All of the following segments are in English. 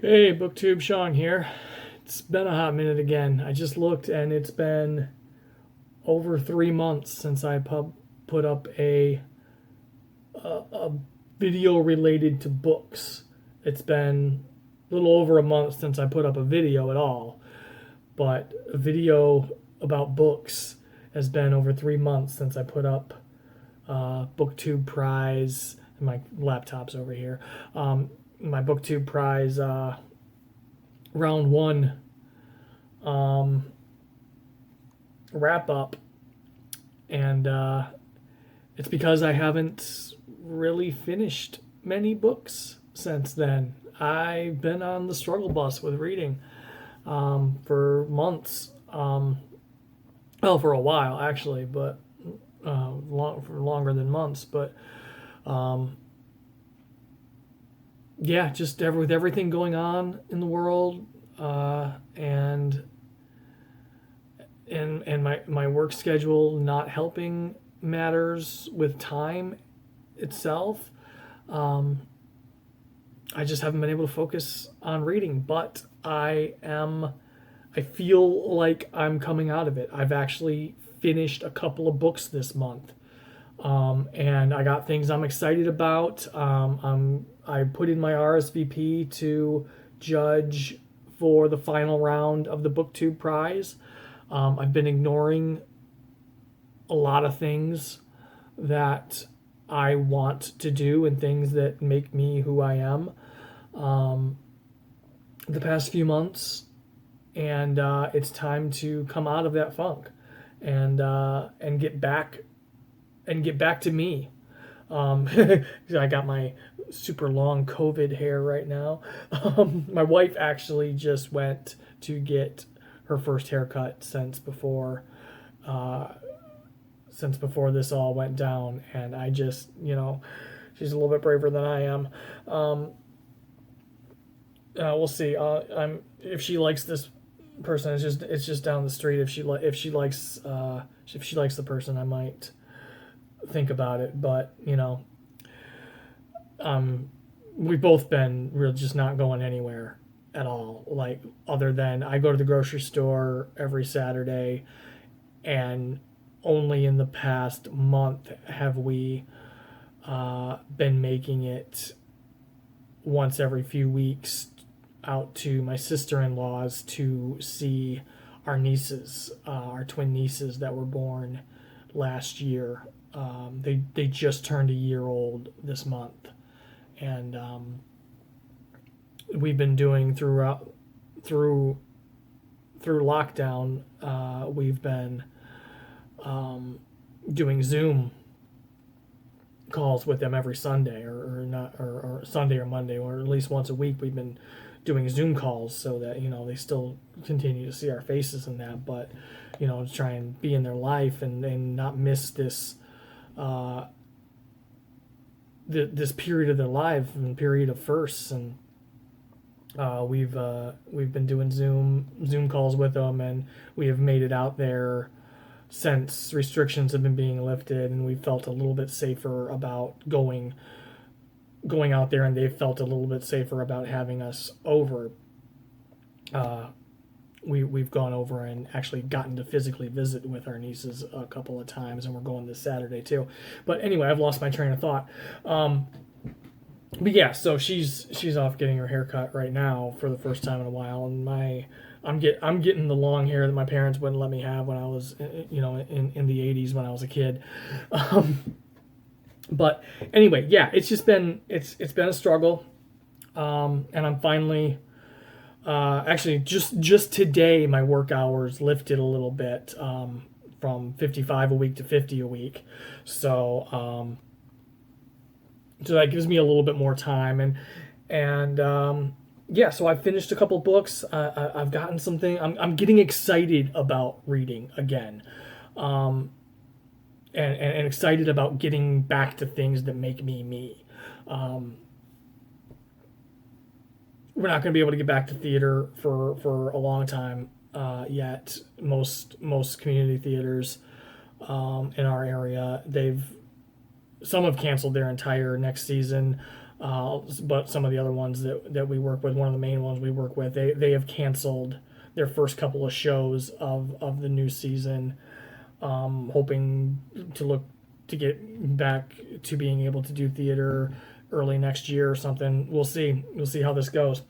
Hey, BookTube Sean here. It's been a hot minute again. I just looked and it's been over 3 months since I put up a video related to books. It's been a little over a month since I put up a video at all, but a video about books has been over 3 months since I put up BookTube Prize. My laptop's over here. My BookTube Prize round one wrap up, and it's because I haven't really finished many books since then. I've been on the struggle bus with reading for months. Well, for a while actually, but for longer than months. But um, yeah, just with everything going on in the world, and my work schedule not helping matters with time itself. Um, I just haven't been able to focus on reading, but I feel like I'm coming out of it. I've actually finished a couple of books this month. And I got things I'm excited about. I put in my RSVP to judge for the final round of the BookTube Prize. I've been ignoring a lot of things that I want to do and things that make me who I am um, the past few months, and it's time to come out of that funk and get back to me. I got my super long COVID hair right now. My wife actually just went to get her first haircut uh, since before this all went down, and I just, she's a little bit braver than I am. Um, we'll see. If she likes this person, it's just down the street. If she likes the person, I might think about it. But um, we've both been really just not going anywhere at all. Like, other than I go to the grocery store every Saturday, and only in the past month have we been making it once every few weeks out to my sister-in-law's to see our nieces, our twin nieces that were born last year. They just turned a year old this month, and we've been doing through lockdown. We've been doing Zoom calls with them every Sunday, or not, or Sunday or Monday, or at least once a week. We've been doing Zoom calls so that they still continue to see our faces and that, but to try and be in their life and not miss uh, this period of their life and period of firsts. And we've been doing Zoom calls with them, and we have made it out there since restrictions have been being lifted, and we felt a little bit safer about going out there, and they've felt a little bit safer about having us over. Uh, we've gone over and actually gotten to physically visit with our nieces a couple of times, and we're going this Saturday too. But anyway, I've lost my train of thought. But yeah, so she's off getting her hair cut right now for the first time in a while, and I'm getting the long hair that my parents wouldn't let me have when I was in the 80s when I was a kid. But anyway, yeah, it's been a struggle, and I'm finally actually just today my work hours lifted a little bit, from 55 a week to 50 a week, so that gives me a little bit more time, and yeah, so I've finished a couple books. I've gotten something. I'm getting excited about reading again. Um, and excited about getting back to things that make me me. Um, we're not going to be able to get back to theater for a long time yet. Most community theaters in our area, some have canceled their entire next season. But some of the other ones that we work with, one of the main ones we work with, they have canceled their first couple of shows of the new season, hoping to get back to being able to do theater early next year or something. We'll see. We'll see how this goes.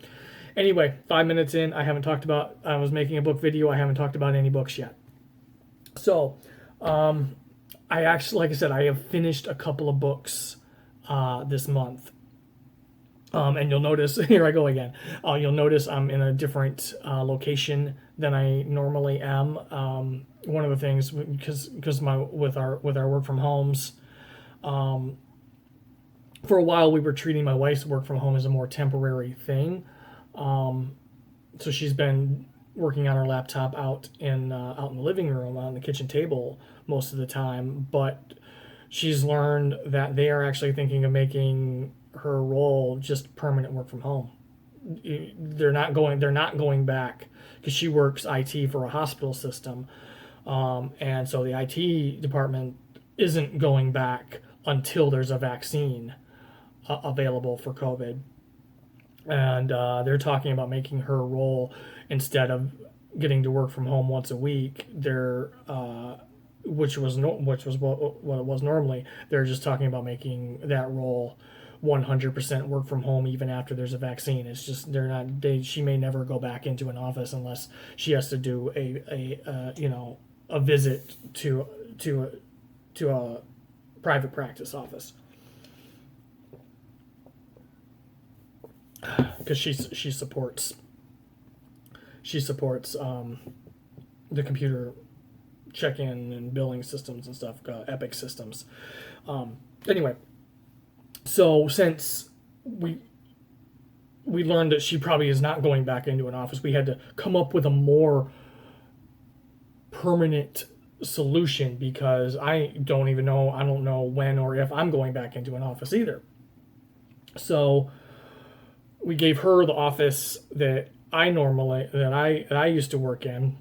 Anyway, 5 minutes in, I was making a book video. I haven't talked about any books yet. So, I actually, like I said, I have finished a couple of books this month. And you'll notice, here I go again. You'll notice I'm in a different location than I normally am. One of the things, because with our work from homes, for a while we were treating my wife's work from home as a more temporary thing. So she's been working on her laptop out in the living room on the kitchen table most of the time, but she's learned that they are actually thinking of making her role just permanent work from home. They're not going back, because she works IT for a hospital system, and so the IT department isn't going back until there's a vaccine available for COVID. And they're talking about making her role, instead of getting to work from home once a week, which was what it was normally. They're just talking about making that role 100% work from home even after there's a vaccine. It's just she may never go back into an office unless she has to do a visit to a private practice office, because she supports the computer check-in and billing systems and stuff, Epic systems. Anyway, so since we learned that she probably is not going back into an office, we had to come up with a more permanent solution, because I don't know when or if I'm going back into an office either. So we gave her the office that I used to work in,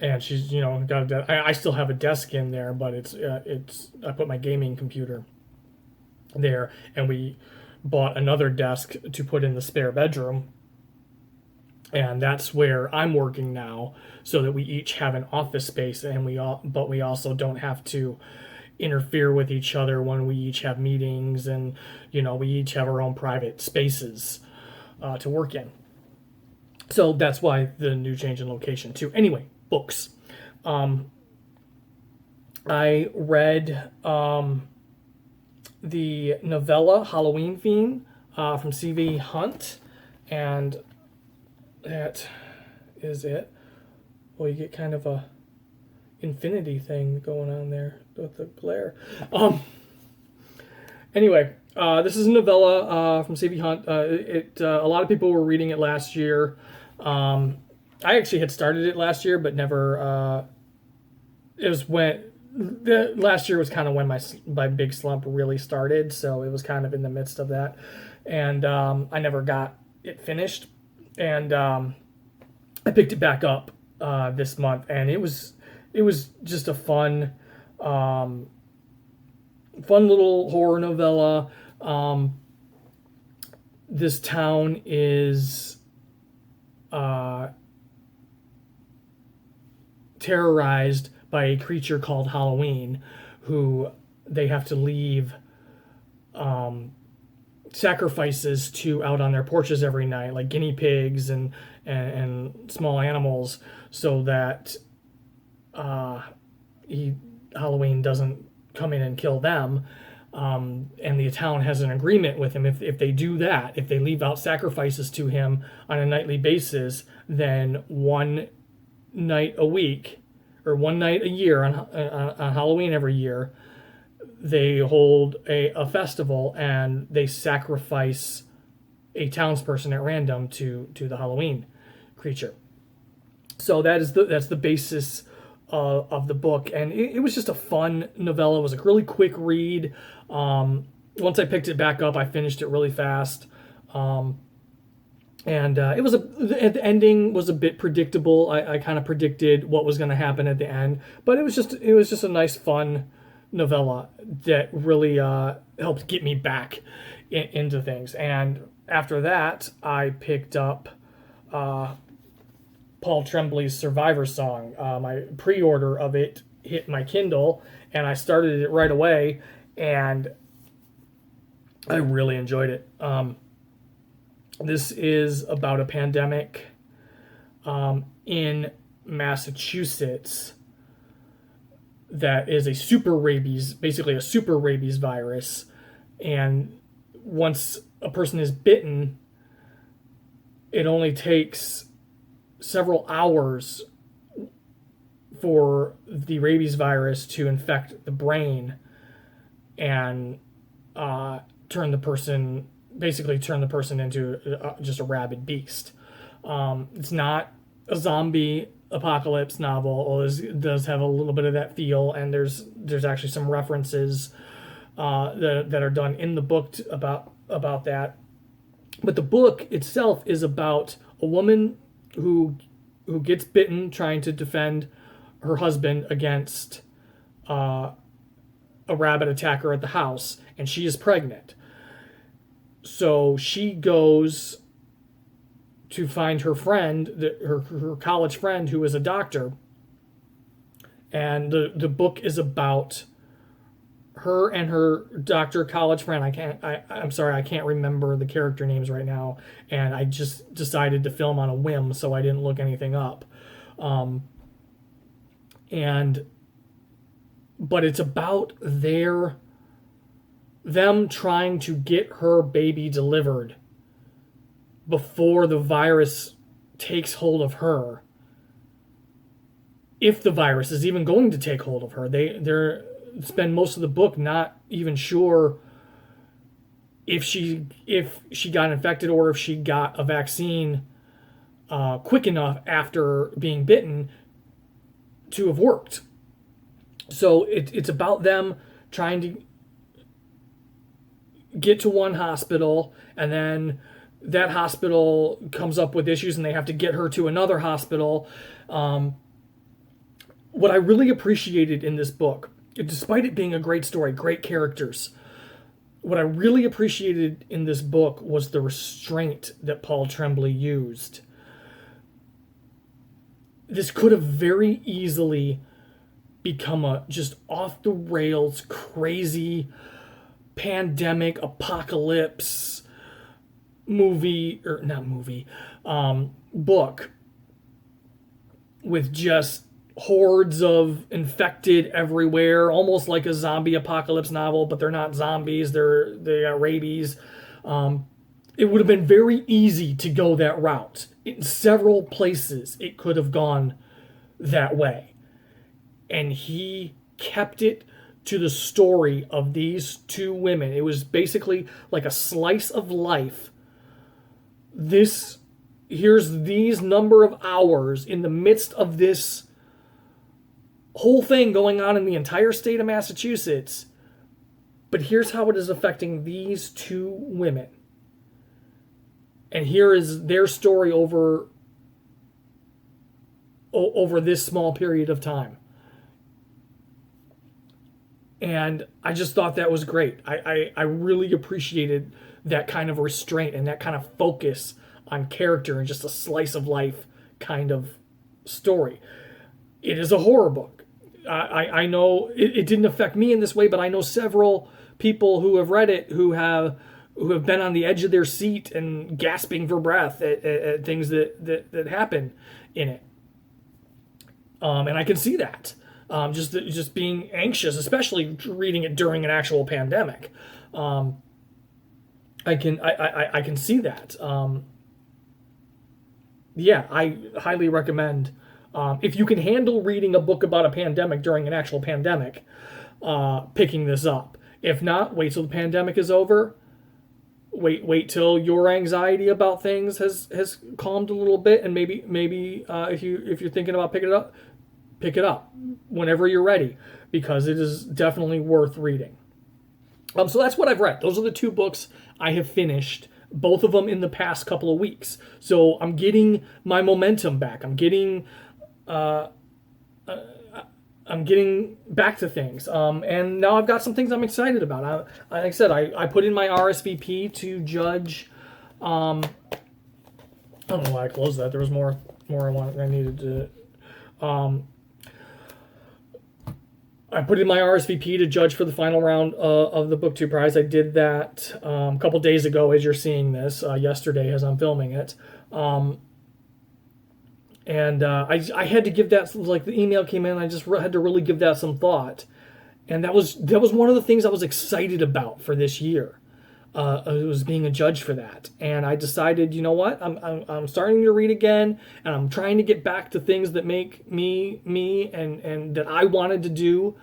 and she's got I still have a desk in there, but it's I put my gaming computer there, and we bought another desk to put in the spare bedroom, and that's where I'm working now, so that we each have an office space, and we also don't have to interfere with each other when we each have meetings, and we each have our own private spaces to work in. So that's why the new change in location too. Anyway, books. I read the novella Halloween Fiend from C.V. Hunt, and that is it. Well, you get kind of a infinity thing going on there with the glare. Anyway, this is a novella from C.V. Hunt. A lot of people were reading it last year. I actually had started it last year, but never. It was last year was kind of when my big slump really started, so it was kind of in the midst of that, and I never got it finished, and I picked it back up this month, and it was just a fun little horror novella. This town is terrorized by a creature called Halloween, who they have to leave sacrifices to out on their porches every night, like guinea pigs and small animals, so that Halloween doesn't come in and kill them. And the town has an agreement with him. If they do that, if they leave out sacrifices to him on a nightly basis, then one night a week, or one night a year on Halloween every year, they hold a festival, and they sacrifice a townsperson at random to the Halloween creature. So that's the basis of the book, and it was just a fun novella. It was a really quick read. Once I picked it back up, I finished it really fast. And it was the ending was a bit predictable. I kind of predicted what was going to happen at the end, but it was just a nice, fun novella that really helped get me back into things. And after that, I picked up Paul Tremblay's Survivor Song. My pre-order of it hit my Kindle, and I started it right away, and I really enjoyed it. This is about a pandemic in Massachusetts that is basically a super rabies virus. And once a person is bitten, it only takes several hours for the rabies virus to infect the brain and turn the person into just a rabid beast. It's not a zombie apocalypse novel, although it does have a little bit of that feel, and there's actually some references that are done in the book about that. But the book itself is about a woman who gets bitten trying to defend her husband against a rabbit attacker at the house, and she is pregnant. So she goes to find her friend, her college friend, who is a doctor. And the book is about her and her doctor college friend. I'm sorry, I can't remember the character names right now, and I just decided to film on a whim, so I didn't look anything up. But it's about them trying to get her baby delivered before the virus takes hold of her. If the virus is even going to take hold of her, they spend most of the book not even sure if she got infected or if she got a vaccine quick enough after being bitten to have worked. So it's about them trying to get to one hospital, and then that hospital comes up with issues and they have to get her to another hospital. What I really appreciated in this book, despite it being a great story, great characters, what I really appreciated in this book was the restraint that Paul Tremblay used. This could have very easily become a just off the rails, crazy pandemic apocalypse book with just hordes of infected everywhere, almost like a zombie apocalypse novel, but they're not zombies, they got rabies. It would have been very easy to go that route. In several places it could have gone that way. And he kept it to the story of these two women. It was basically like a slice of life. Here's these number of hours in the midst of this whole thing going on in the entire state of Massachusetts. But here's how it is affecting these two women. And here is their story over this small period of time. And I just thought that was great. I really appreciated that kind of restraint and that kind of focus on character and just a slice of life kind of story. It is a horror book. I know it didn't affect me in this way, but I know several people who have read it who have been on the edge of their seat and gasping for breath at things that happen in it. And I can see that. Just being anxious, especially reading it during an actual pandemic. I can see that. I highly recommend, if you can handle reading a book about a pandemic during an actual pandemic, picking this up. If not, wait till the pandemic is over. Wait till your anxiety about things has calmed a little bit, and maybe if you're thinking about picking it up, pick it up whenever you're ready, because it is definitely worth reading. So that's what I've read. Those are the two books I have finished, both of them in the past couple of weeks. So I'm getting my momentum back. I'm getting I'm getting back to things, and now I've got some things I'm excited about. Like I said, I put in my RSVP to judge. I don't know why I closed that. There was more I needed to. I put in my RSVP to judge for the final round of the BookTube prize. I did that a couple days ago, as you're seeing this, yesterday as I'm filming it. And I had to give that, like, the email came in, I just had to really give that some thought. And that was one of the things I was excited about for this year. It was being a judge for that. And I decided, you know what, I'm starting to read again, and I'm trying to get back to things that make me and that I wanted to do.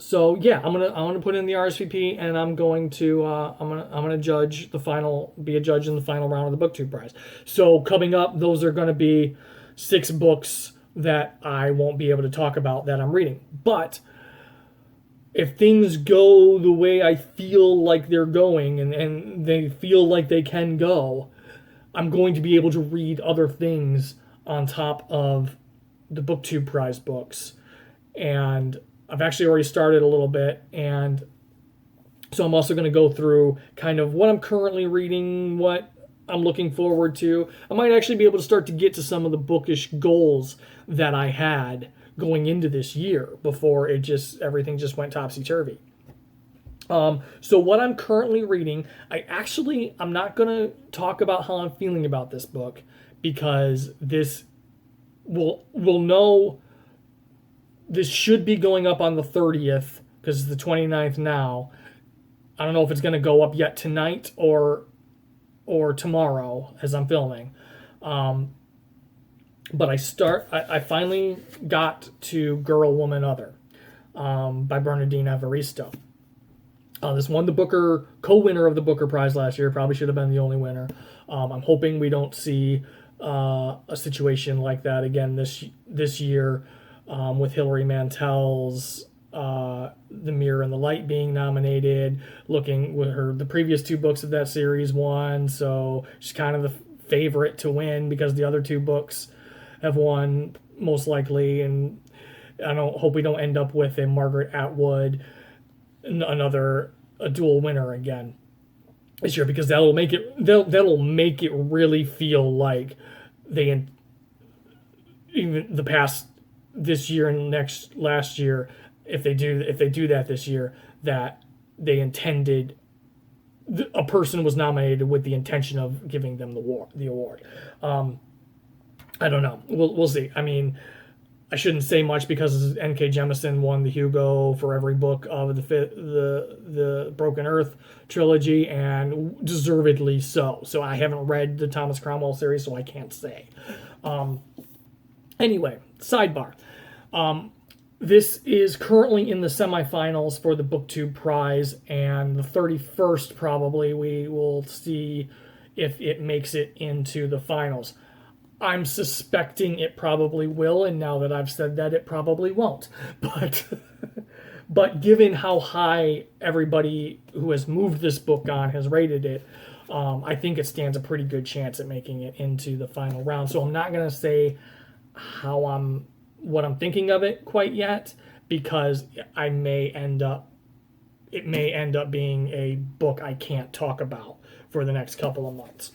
So yeah, I'm gonna put in the RSVP, and I'm gonna judge be a judge in the final round of the BookTube prize. So coming up, those are gonna be 6 books that I won't be able to talk about that I'm reading. But if things go the way I feel like they're going, and they feel like they can go, I'm going to be able to read other things on top of the BookTube prize books. And I've actually already started a little bit, and so I'm also going to go through kind of what I'm currently reading, what I'm looking forward to. I might actually be able to start to get to some of the bookish goals that I had going into this year before everything just went topsy-turvy. So what I'm currently reading, I'm not going to talk about how I'm feeling about this book, because we'll know. This should be going up on the 30th, because it's the 29th now. I don't know if it's going to go up yet tonight or tomorrow as I'm filming. But I finally got to Girl, Woman, Other by Bernardine Evaristo. This won the co-winner of the Booker Prize last year. Probably should have been the only winner. I'm hoping we don't see a situation like that again this year. With Hilary Mantel's The Mirror and the Light being nominated, looking with the previous 2 books of that series won, so she's kind of the favorite to win because the other 2 books have won most likely, and I hope we don't end up with a Margaret Atwood, a dual winner again this year, because that'll make it really feel like even the past this year and last year, if they do that this year, that they intended, a person was nominated with the intention of giving them the award. I don't know. We'll see. I mean, I shouldn't say much because N.K. Jemisin won the Hugo for every book of the Broken Earth trilogy, and deservedly so. So I haven't read the Thomas Cromwell series, so I can't say. Anyway, sidebar. This is currently in the semifinals for the BookTube prize, and the 31st probably we will see if it makes it into the finals. I'm suspecting it probably will, and now that I've said that, it probably won't. But given how high everybody who has moved this book on has rated it, I think it stands a pretty good chance at making it into the final round. So I'm not going to say what I'm thinking of it quite yet, because it may end up being a book I can't talk about for the next couple of months.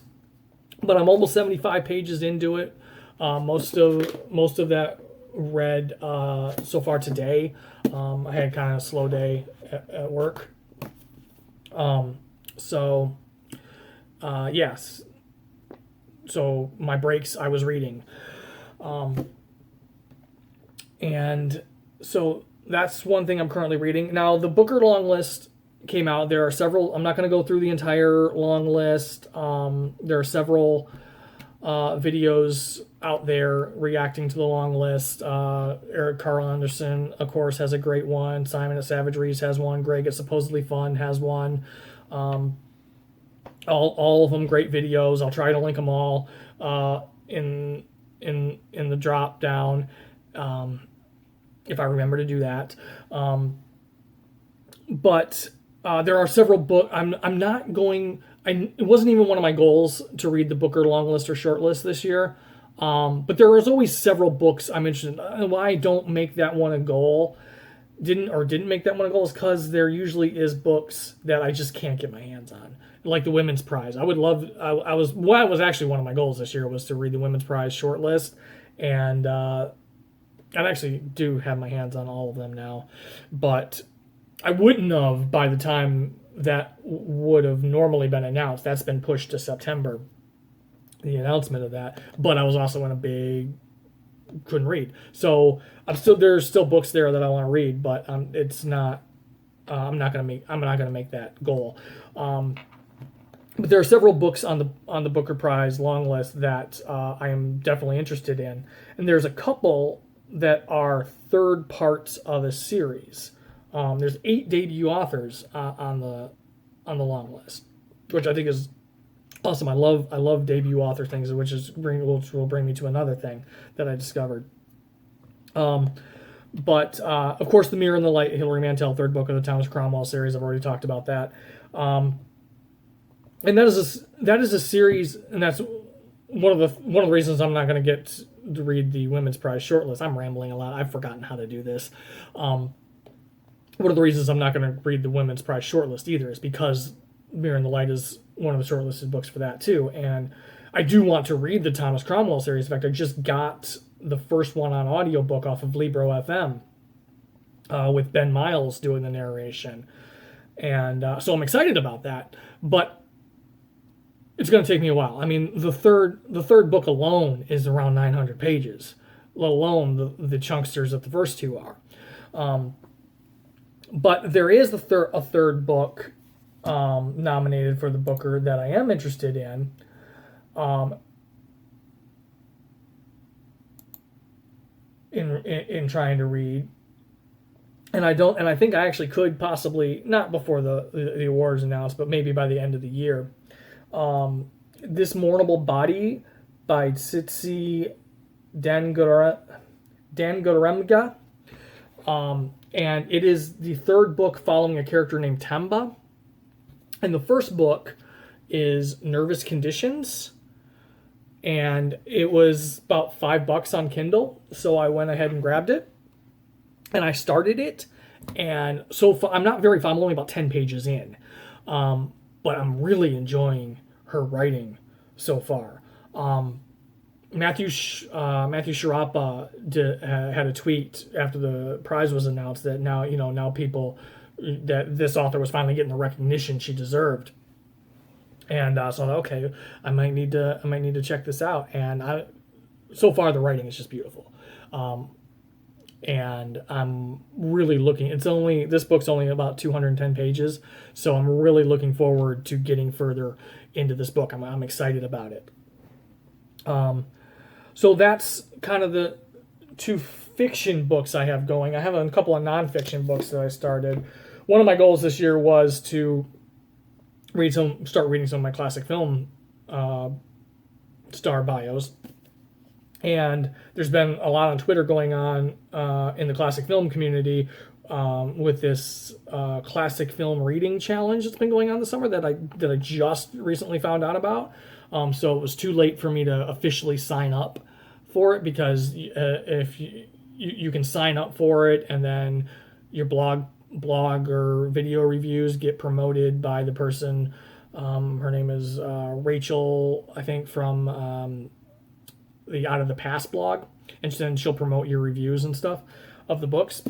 But I'm almost 75 pages into it. Most of that read so far today. I had kind of a slow day at work. Yes. So my breaks, I was reading. And so that's one thing I'm currently reading. Now, the Booker long list came out. There are several. I'm not going to go through the entire long list. There are several videos out there reacting to the long list. Eric Carl Anderson, of course, has a great one. Simon at Savage Reads has one. Greg at Supposedly Fun has one. All of them great videos. I'll try to link them all in the drop down. If I remember to do that. But there are several books. I'm not going. It wasn't even one of my goals to read the Booker long list or short list this year. But there was always several books I'm interested in. Why I don't make that one a goal, didn't make that one a goal, is because there usually is books that I just can't get my hands on, like the Women's Prize. I would love. Was actually one of my goals this year was to read the Women's Prize shortlist, and I actually do have my hands on all of them now, but I wouldn't have by the time that would have normally been announced. That's been pushed to September, the announcement of that. But I was also in a big couldn't read, so there's still books there that I want to read, but it's not. I'm not gonna make that goal. But there are several books on the Booker Prize long list that I am definitely interested in, and there's a couple that are third parts of a series. There's 8 debut authors on the long list, which I think is awesome. I love debut author things, which will bring me to another thing that I discovered. But of course, The Mirror and the Light, Hilary Mantel, third book of the Thomas Cromwell series. I've already talked about that. And that is a series, and that's one of the reasons I'm not going to get to read the Women's Prize shortlist. I'm rambling a lot. I've forgotten how to do this. One of the reasons I'm not going to read the Women's Prize shortlist either is because Mirror and the Light is one of the shortlisted books for that too. And I do want to read the Thomas Cromwell series. In fact, I just got the first one on audiobook off of Libro FM with Ben Miles doing the narration. And so I'm excited about that. But it's going to take me a while. I mean, the third book alone is around 900 pages, let alone the chunksters that the first two are. But there is a third book nominated for the Booker that I am interested in. In trying to read, and I think I actually could possibly, not before the awards announced, but maybe by the end of the year. This Mournable Body by Tsitsi Dangaremga. And it is the third book following a character named Temba. And the first book is Nervous Conditions. And it was about $5 on Kindle. So I went ahead and grabbed it. And I started it. And so far, I'm not very far. I'm only about 10 pages in. But I'm really enjoying her writing so far. Matthew Sharapa had a tweet after the prize was announced that now people, that this author was finally getting the recognition she deserved, and so I thought, okay, I might need to check this out. And so far the writing is just beautiful, and I'm really looking. This book's only about 210 pages, so I'm really looking forward to getting further into this book. I'm excited about it. So that's kind of the 2 fiction books I have going. I have a couple of nonfiction books that I started. One of my goals this year was to start reading some of my classic film star bios. And there's been a lot on Twitter going on in the classic film community with this classic film reading challenge that's been going on this summer that I just recently found out about. So it was too late for me to officially sign up for it, because if you can sign up for it, and then your blog or video reviews get promoted by the person. Her name is Rachel, I think, from the Out of the Past blog, and then she'll promote your reviews and stuff of the books.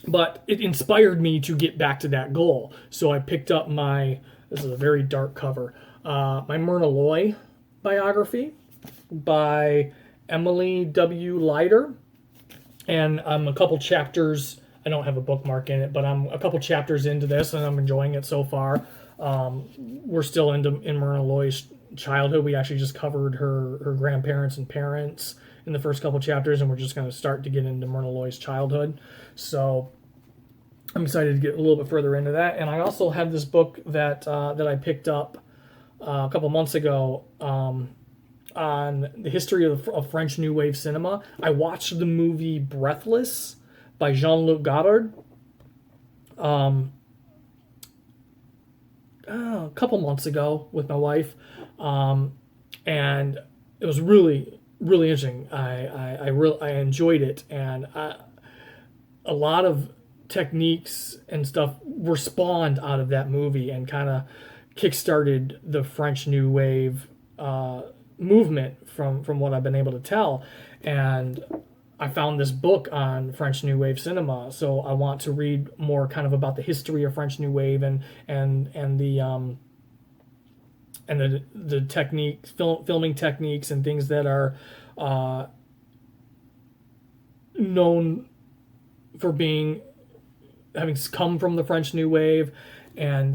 But it inspired me to get back to that goal. So I picked up this is a very dark cover, my Myrna Loy biography by Emily W. Leiter. And I'm a couple chapters, I don't have a bookmark in it, but I'm a couple chapters into this, and I'm enjoying it so far. We're still in Myrna Loy's childhood. We actually just covered her grandparents and parents in the first couple chapters, and we're just going to start to get into Myrna Loy's childhood. So I'm excited to get a little bit further into that. And I also have this book that I picked up a couple months ago on the history of French New Wave cinema. I watched the movie Breathless by Jean-Luc Godard a couple months ago with my wife, and it was really really interesting. I enjoyed it, and a lot of techniques and stuff were spawned out of that movie and kind of kickstarted the French New Wave movement from what I've been able to tell. And I found this book on French New Wave cinema, so I want to read more kind of about the history of French New Wave and the techniques, filming techniques, and things that are known for having come from the French New Wave, and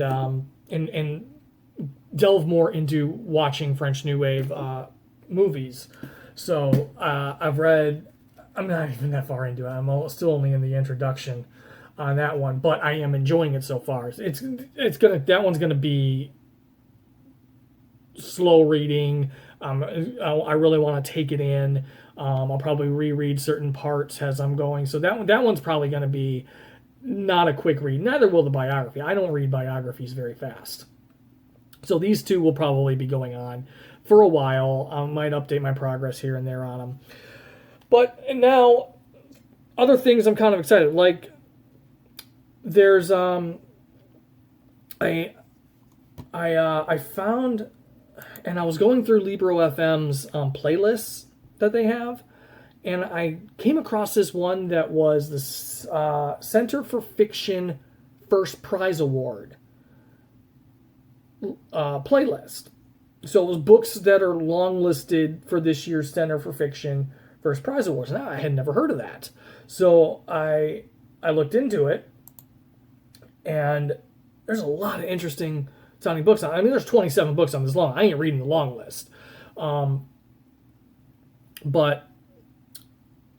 delve more into watching French New Wave movies. So I've read. I'm not even that far into it. I'm still only in the introduction on that one, but I am enjoying it so far. That one's gonna be slow reading. I really want to take it in. I'll probably reread certain parts as I'm going. So that one's probably going to be not a quick read. Neither will the biography. I don't read biographies very fast. So these two will probably be going on for a while. I might update my progress here and there on them. But now, other things I'm kind of excited. Like, there's I found, and I was going through Libro FM's playlists that they have, and I came across this one that was the Center for Fiction First Prize Award playlist. So it was books that are long listed for this year's Center for Fiction First Prize Awards. Now, I had never heard of that. So I looked into it, and there's a lot of interesting sounding books on. I mean, there's 27 books on this long. I ain't reading the long list. But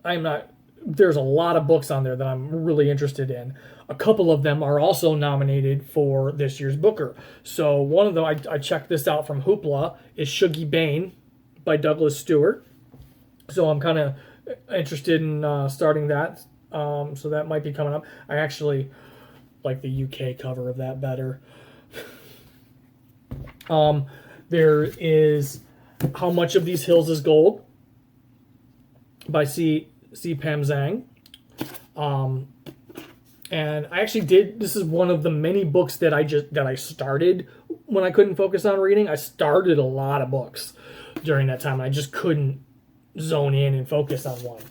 I'm not. There's a lot of books on there that I'm really interested in. A couple of them are also nominated for this year's Booker. So one of them, I checked this out from Hoopla, is Shuggie Bain by Douglas Stewart. So I'm kind of interested in starting that. So that might be coming up. I actually like the UK cover of that better. There is How Much of These Hills is Gold by C. Pam Zhang. And I actually this is one of the many books that I started when I couldn't focus on reading. I started a lot of books during that time, and I just couldn't zone in and focus on one.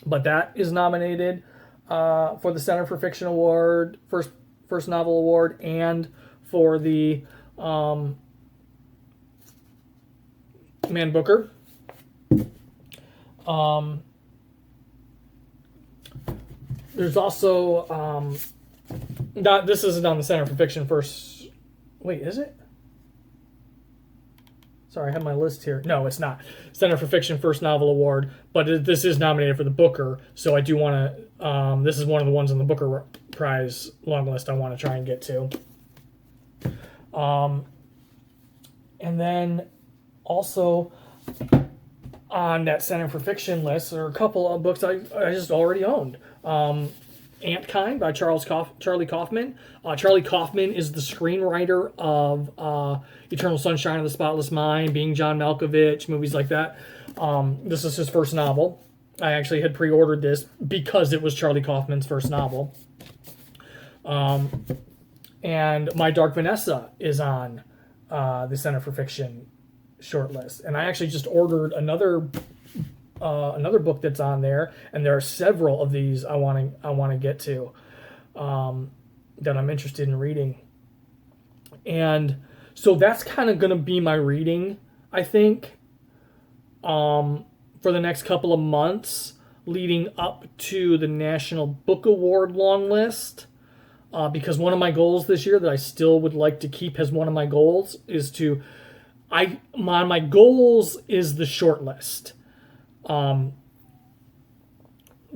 But that is nominated for the Center for Fiction Award, First Novel Award, and for the Man Booker. There's also this isn't on the Center for Fiction First. Wait, is it? Sorry, I have my list here. No, it's not. Center for Fiction First Novel Award, but this is nominated for the Booker, so I do want to. This is one of the ones on the Booker Prize long list I want to try and get to. And then also on that Center for Fiction list, there are a couple of books I just already owned. Antkind by Charlie Kaufman. Charlie Kaufman is the screenwriter of Eternal Sunshine of the Spotless Mind, Being John Malkovich, movies like that. This is his first novel. I actually had pre-ordered this because it was Charlie Kaufman's first novel. And My Dark Vanessa is on the Center for Fiction shortlist. And I actually just ordered another book that's on there, and there are several of these I want to get to that I'm interested in reading. And so that's kind of going to be my reading, I think, for the next couple of months leading up to the National Book Award long list. Because one of my goals this year that I still would like to keep as one of my goals is my goals is the short list.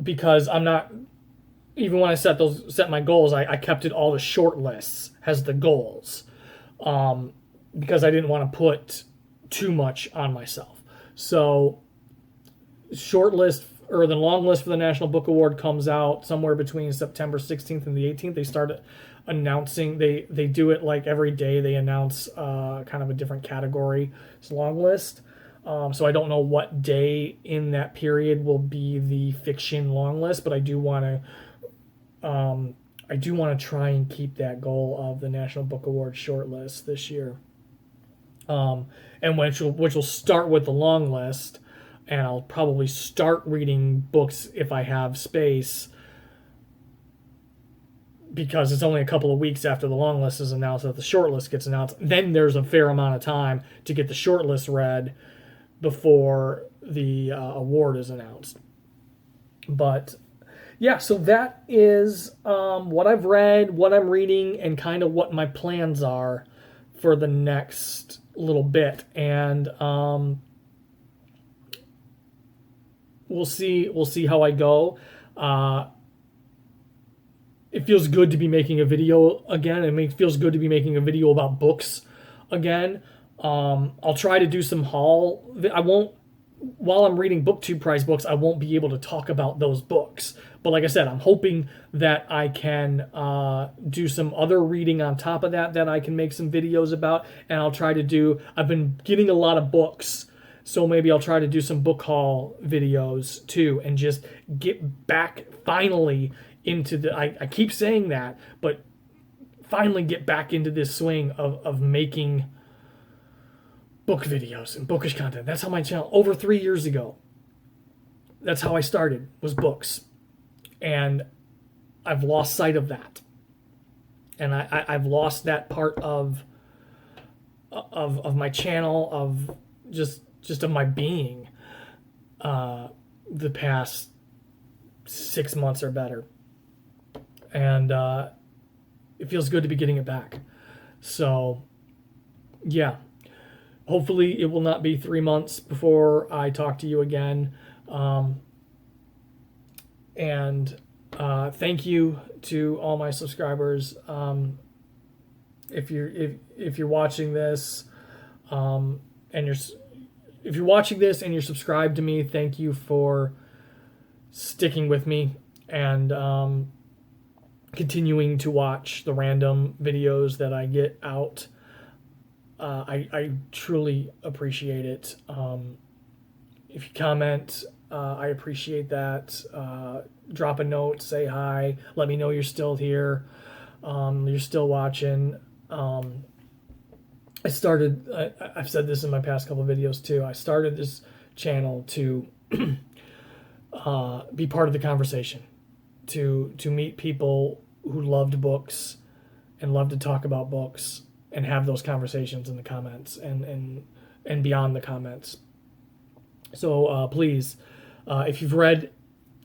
Because I'm not, even when I set my goals, I kept it all the short lists as the goals. Because I didn't want to put too much on myself. So short list or the long list for the National Book Award comes out somewhere between September 16th and the 18th. They start announcing, they do it like every day. They announce kind of a different category. It's a long list. So I don't know what day in that period will be the fiction long list, but I do want to try and keep that goal of the National Book Award shortlist this year. And which will start with the long list, and I'll probably start reading books if I have space, because it's only a couple of weeks after the long list is announced that the short list gets announced. Then there's a fair amount of time to get the short list read before the award is announced. But yeah, so that is what I've read, what I'm reading, and kind of what my plans are for the next little bit. And we'll see how I go. It feels good to be making a video again. It feels good to be making a video about books again. I'll try to do some haul. I won't, while I'm reading BookTube prize books, I won't be able to talk about those books. But like I said, I'm hoping that I can do some other reading on top of that I can make some videos about. And I'll try to do, I've been getting a lot of books, so maybe I'll try to do some book haul videos too, and just get back finally into the, I keep saying that, but finally get back into this swing of making book videos and bookish content. That's how my channel, over 3 years ago, that's how I started, was books. And I've lost sight of that. And I've lost that part of my channel, of just of my being, the past 6 months or better. And it feels good to be getting it back. So yeah, hopefully it will not be 3 months before I talk to you again. And thank you to all my subscribers. If you're watching this, if you're watching this and you're subscribed to me, thank you for sticking with me and continuing to watch the random videos that I get out. I truly appreciate it. If you comment, I appreciate that. Drop a note, say hi, let me know you're still here, you're still watching. I've said this in my past couple of videos too. I started this channel to be part of the conversation, to meet people who loved books and love to talk about books and have those conversations in the comments and beyond the comments. So please, if you've read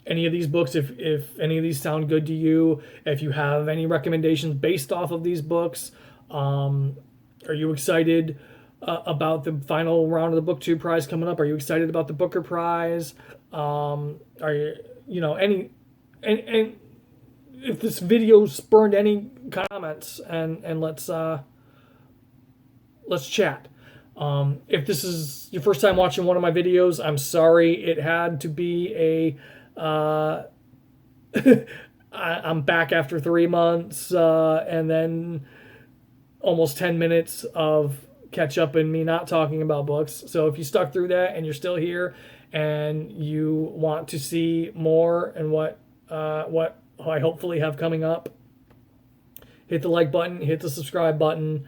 any of these books, if any of these sound good to you, if you have any recommendations based off of these books, are you excited about the final round of the BookTube prize coming up? Are you excited about the Booker Prize? Are you, any if this video spurned any comments, and let's chat. If this is your first time watching one of my videos, I'm sorry it had to be a I'm back after 3 months, and then almost 10 minutes of catch up and me not talking about books. So if you stuck through that and you're still here and you want to see more and what I hopefully have coming up, hit the like button, hit the subscribe button.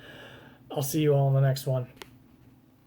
I'll see you all in the next one.